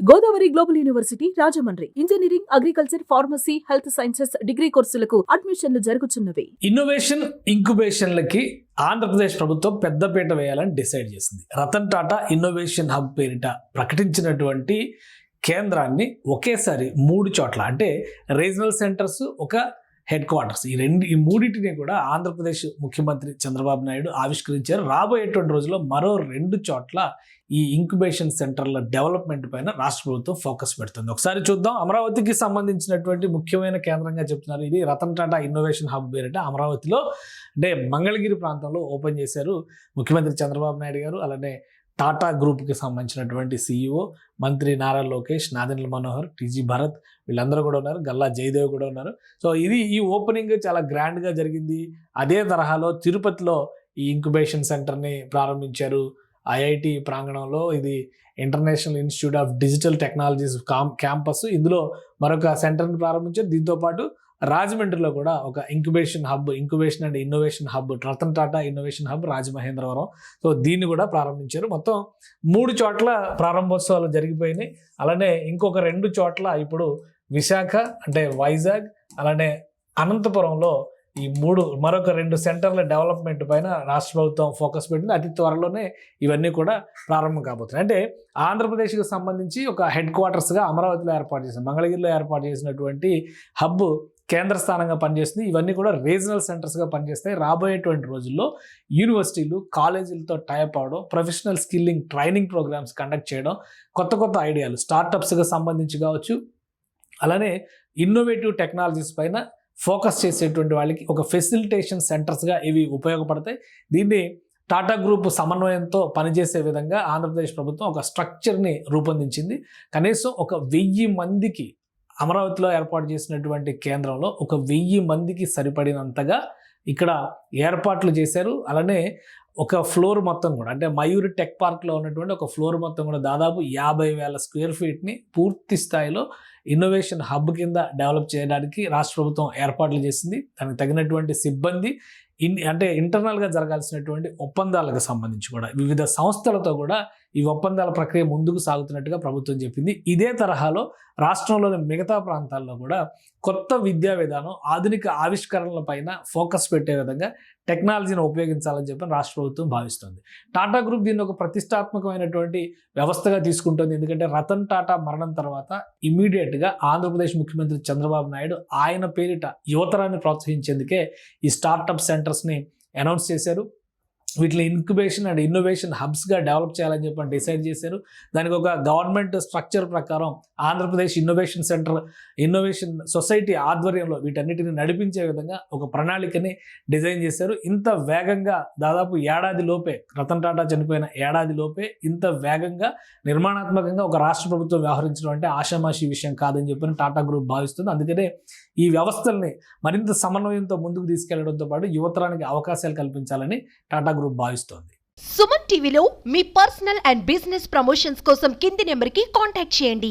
Godavari global university Rajahmundry engineering, agriculture, pharmacy, health sciences degree కోర్సులకు అడ్మిషన్లు జరుగుతున్నవి. Innovation ఇంక్యుబేషన్లకి Andhra Pradesh ప్రభుత్వం పెద్దపీట వేయాలని డిసైడ్ చేసింది. రతన్ టాటా ఇన్నోవేషన్ హబ్ పేరిట ప్రకటించినటువంటి కేంద్రాన్ని ఒకేసారి 3 చోట్ల అంటే రీజనల్ సెంటర్స్, ఒక హెడ్ క్వార్టర్స్, ఈ మూడింటిని కూడా ఆంధ్రప్రదేశ్ ముఖ్యమంత్రి చంద్రబాబు నాయుడు ఆవిష్కరించారు. రాబోయేటువంటి రోజుల్లో మరో 2 చోట్ల ఈ ఇంక్యుబేషన్ సెంటర్ల డెవలప్మెంట్ పైన రాష్ట్ర ప్రభుత్వం ఫోకస్ పెడుతుంది. ఒకసారి చూద్దాం. అమరావతికి సంబంధించినటువంటి ముఖ్యమైన కేంద్రంగా చెప్తున్నారు. ఇది రతన్ టాటా ఇన్నోవేషన్ హబ్ పేరిట అమరావతిలో అంటే మంగళగిరి ప్రాంతంలో ఓపెన్ చేశారు ముఖ్యమంత్రి చంద్రబాబు నాయుడు గారు. అలానే టాటా గ్రూప్కి సంబంధించినటువంటి CEO మంత్రి నారా లోకేష్, నాదెండ్ల మనోహర్, టీజీ భరత్ వీళ్ళందరూ కూడా ఉన్నారు. గల్లా జయదేవ్ కూడా ఉన్నారు. సో ఈ ఓపెనింగ్ చాలా గ్రాండ్గా జరిగింది. అదే తరహాలో తిరుపతిలో ఈ ఇంక్యుబేషన్ సెంటర్ని ప్రారంభించారు. IIT ప్రాంగణంలో ఇది international institute of digital technologies campus. ఇందులో మరొక సెంటర్ని ప్రారంభించారు. దీంతోపాటు రాజమండ్రిలో కూడా ఒక incubation and innovation hub, Ratan Tata innovation hub Rajamahendravaram. So దీన్ని కూడా ప్రారంభించారు. మొత్తం 3 చోట్ల ప్రారంభోత్సవాలు జరిగిపోయినాయి. అలానే ఇంకొక 2 చోట్ల ఇప్పుడు విశాఖ అంటే వైజాగ్, అలానే అనంతపురంలో ఈ మరొక 2 సెంటర్ల డెవలప్మెంట్ పైన రాష్ట్ర ప్రభుత్వం ఫోకస్ పెట్టింది. అతి త్వరలోనే ఇవన్నీ కూడా ప్రారంభం కాబోతున్నాయి. అంటే ఆంధ్రప్రదేశ్కి సంబంధించి ఒక హెడ్ క్వార్టర్స్గా అమరావతిలో ఏర్పాటు చేసిన, మంగళగిరిలో ఏర్పాటు చేసినటువంటి హబ్ కేంద్ర స్థానంగా పనిచేస్తుంది. ఇవన్నీ కూడా రీజనల్ సెంటర్స్గా పనిచేస్తాయి. రాబోయేటువంటి రోజుల్లో యూనివర్సిటీలు, కాలేజీలతో టైప్ అవడం, professional skilling training programs conduct చేయడం, కొత్త ఐడియాలు స్టార్టప్స్గా సంబంధించి కావచ్చు, అలానే ఇన్నోవేటివ్ టెక్నాలజీస్ పైన ఫోకస్ చేసేటువంటి వాళ్ళకి ఒక ఫెసిలిటేషన్ సెంటర్స్గా ఇవి ఉపయోగపడతాయి. దీన్ని టాటా గ్రూప్ సమన్వయంతో పనిచేసే విధంగా ఆంధ్రప్రదేశ్ ప్రభుత్వం ఒక స్ట్రక్చర్ని రూపొందించింది. కనీసం ఒక 1000 మందికి అమరావతిలో ఏర్పాటు చేసినటువంటి కేంద్రంలో ఒక 1000 మందికి సరిపడినంతగా ఇక్కడ ఏర్పాట్లు చేశారు. అలానే ఒక ఫ్లోర్ మొత్తం కూడా అంటే మయూరి టెక్ పార్క్లో ఉన్నటువంటి ఒక ఫ్లోర్ మొత్తం కూడా దాదాపు 50,000 స్క్వేర్ ఫీట్ని పూర్తి స్థాయిలో ఇన్నోవేషన్ హబ్ కింద డెవలప్ చేయడానికి రాష్ట్ర ప్రభుత్వం ఏర్పాట్లు చేసింది. దానికి తగినటువంటి సిబ్బంది అంటే ఇంటర్నల్గా జరగాల్సినటువంటి ఒప్పందాలకు సంబంధించి కూడా వివిధ సంస్థలతో కూడా ఈ ఒప్పందాల ప్రక్రియ ముందుకు సాగుతున్నట్టుగా ప్రభుత్వం చెప్పింది. ఇదే తరహాలో రాష్ట్రంలోని మిగతా ప్రాంతాల్లో కూడా కొత్త విద్యా విధానం, ఆధునిక ఆవిష్కరణల పైన ఫోకస్ పెట్టే విధంగా టెక్నాలజీని ఉపయోగించాలని చెప్పి రాష్ట్ర ప్రభుత్వం భావిస్తుంది. టాటా గ్రూప్ దీన్ని ఒక ప్రతిష్టాత్మకమైనటువంటి వ్యవస్థగా తీసుకుంటుంది. ఎందుకంటే రతన్ టాటా మరణం తర్వాత ఇమీడియట్గా ఆంధ్రప్రదేశ్ ముఖ్యమంత్రి చంద్రబాబు నాయుడు ఆయన పేరిట యువతరాన్ని ప్రోత్సహించేందుకే ఈ స్టార్టప్ సెంటర్స్ని అనౌన్స్ చేశారు. వీటిని ఇంక్యుబేషన్ అండ్ ఇన్నోవేషన్ హబ్స్గా డెవలప్ చేయాలని చెప్పి డిసైడ్ చేశారు. దానికి ఒక గవర్నమెంట్ స్ట్రక్చర్ ప్రకారం ఆంధ్రప్రదేశ్ ఇన్నోవేషన్ సొసైటీ ఆధ్వర్యంలో వీటన్నిటిని నడిపించే విధంగా ఒక ప్రణాళికని డిజైన్ చేశారు. ఇంత వేగంగా దాదాపు ఏడాదిలోపే, రతన్ టాటా చనిపోయిన ఏడాదిలోపే ఇంత వేగంగా నిర్మాణాత్మకంగా ఒక రాష్ట్ర ప్రభుత్వం వ్యవహరించడం అంటే ఆషామాషి విషయం కాదని చెప్పి టాటా గ్రూప్ భావిస్తుంది. అందుకనే ఈ వ్యవస్థల్ని మరింత సమన్వయంతో ముందుకు తీసుకెళ్లడంతో పాటు యువతరానికి అవకాశాలు కల్పించాలని టాటా గ్రూప్ భావిస్తోంది. సుమన్ టీవీలో మీ పర్సనల్ అండ్ బిజినెస్ ప్రమోషన్స్ కోసం కింది నెంబర్కి కాంటాక్ట్ చేయండి.